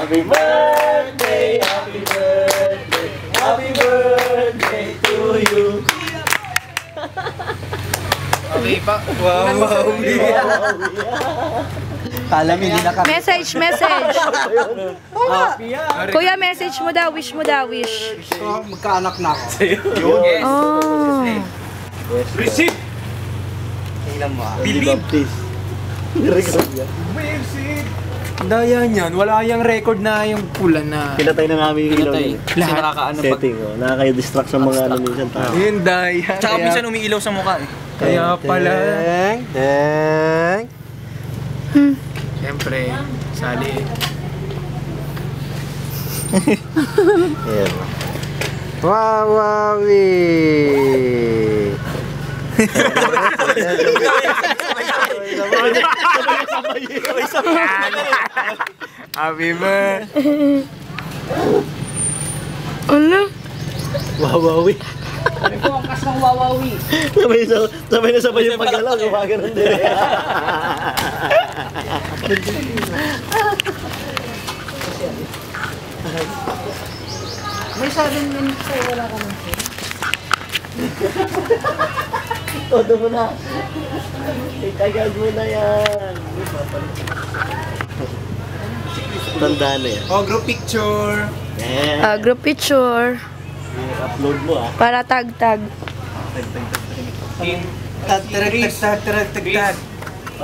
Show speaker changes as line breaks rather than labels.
Happy birthday, happy birthday, happy birthday to you.
Okay pa. Wow.
Kala hindi na kami.
Message. Kuya, message mo daw. Wish mo daw. Wish.
Magkaanak na ako.
Yes.
Oh.
Receive.
Tingnan mo ah.
Believe. Daya niyan. Wala yung record na yung pula na.
Pinatay na namin yung ilaw.
Kasi nakakaano pag...
Setting, oh. Nakakayo-distract sa mga ano minsan tayo.
Yun, daya.
Tsaka minsan umiilaw sa mukha eh.
Kaya pala.
Deng.
Siyempre, sali.
Ayan. Wawawi!
Happy birthday.
Ano?
Wawawi!
Sabi ko, ang kas ng wawawi.
Sabay na sabay yung paggalaw. Gumagano'n din.
May sabi nun sa'yo, wala ka nun.
Todo mo na. Itagad mo na yan. Tandaan na yan.
Oh, group picture.
Yeah.
Group picture.
Upload mo ah.
Para tag-tag.
Tag, tag, tag, tag, tag, tag.